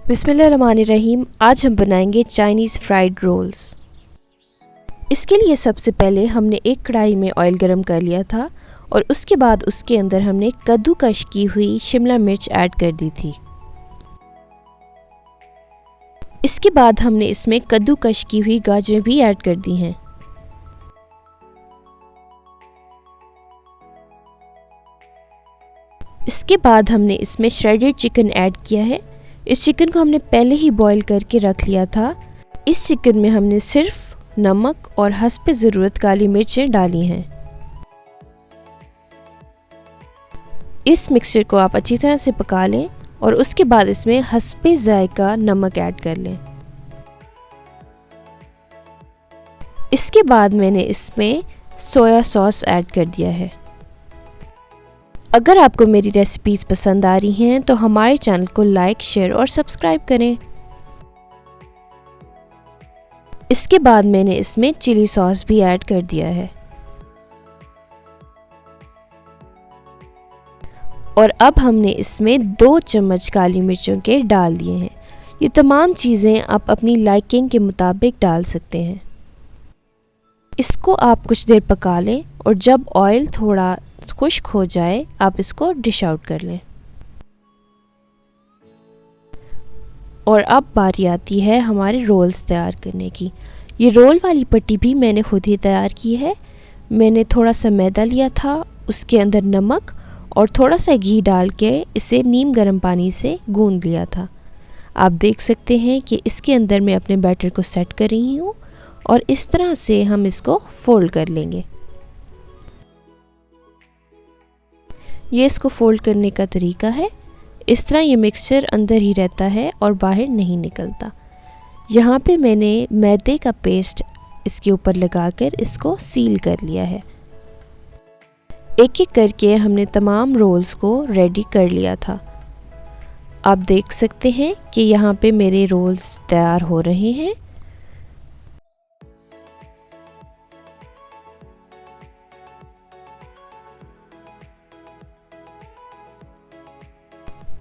बिस्मिल्लाहिर्रहमानिर्रहीम। आज हम बनाएंगे चाइनीज़ फ्राइड रोल्स। इसके लिए सबसे पहले हमने एक कढ़ाई में ऑयल गरम कर लिया था और उसके बाद उसके अंदर हमने कद्दूकश की हुई शिमला मिर्च ऐड कर दी थी। इसके बाद हमने इसमें कद्दूकश की हुई गाजर भी ऐड कर दी हैं। इसके बाद हमने इसमें श्रेडेड चिकन ऐड किया है। इस चिकन को हमने पहले ही बॉईल करके रख लिया था। इस चिकन में हमने सिर्फ नमक और हस्ब ज़रूरत काली मिर्चें डाली हैं। इस मिक्सचर को आप अच्छी तरह से पका लें और उसके बाद इसमें हस्ब ज़ायका नमक ऐड कर लें। इसके बाद मैंने इसमें सोया सॉस ऐड कर दिया है। अगर आपको मेरी रेसिपीज़ पसंद आ रही हैं तो हमारे चैनल को लाइक, शेयर और सब्सक्राइब करें। इसके बाद मैंने इसमें चिली सॉस भी ऐड कर दिया है। और अब हमने इसमें 2 चम्मच काली मिर्चों के डाल दिए हैं। ये तमाम चीज़ें आप अपनी लाइकिंग के मुताबिक डाल सकते हैं। इसको आप कुछ देर पका लें और जब ऑयल थोड़ा खुश्क हो जाए आप इसको डिश आउट कर लें। और अब बारी आती है हमारे रोल्स तैयार करने की। ये रोल वाली पट्टी भी मैंने खुद ही तैयार की है। मैंने थोड़ा सा मैदा लिया था, उसके अंदर नमक और थोड़ा सा घी डाल के इसे नीम गर्म पानी से गूंद लिया था। आप देख सकते हैं कि इसके अंदर मैं अपने बैटर को सेट कर रही हूँ और इस तरह से हम इसको फोल्ड कर लेंगे। ये इसको फोल्ड करने का तरीका है। इस तरह ये मिक्सचर अंदर ही रहता है और बाहर नहीं निकलता। यहाँ पे मैंने मैदे का पेस्ट इसके ऊपर लगाकर इसको सील कर लिया है। एक एक करके हमने तमाम रोल्स को रेडी कर लिया था। आप देख सकते हैं कि यहाँ पे मेरे रोल्स तैयार हो रहे हैं।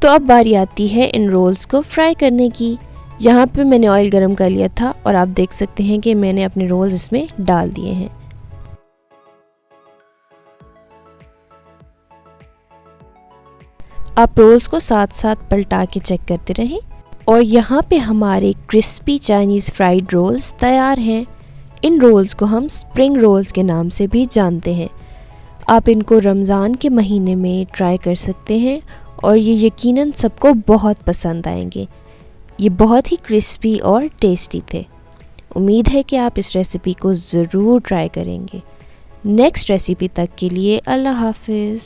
तो अब बारी आती है इन रोल्स को फ्राई करने की। यहाँ पे मैंने ऑयल गरम कर लिया था और आप देख सकते हैं कि मैंने अपने रोल्स इसमें डाल दिए हैं। आप रोल्स को साथ साथ पलटा के चेक करते रहें। और यहाँ पे हमारे क्रिस्पी चाइनीज़ फ्राइड रोल्स तैयार हैं। इन रोल्स को हम स्प्रिंग रोल्स के नाम से भी जानते हैं। आप इनको रमज़ान के महीने में ट्राई कर सकते हैं और ये यकीनन सबको बहुत पसंद आएंगे। ये बहुत ही क्रिस्पी और टेस्टी थे। उम्मीद है कि आप इस रेसिपी को ज़रूर ट्राई करेंगे। नेक्स्ट रेसिपी तक के लिए अल्लाह हाफिज़।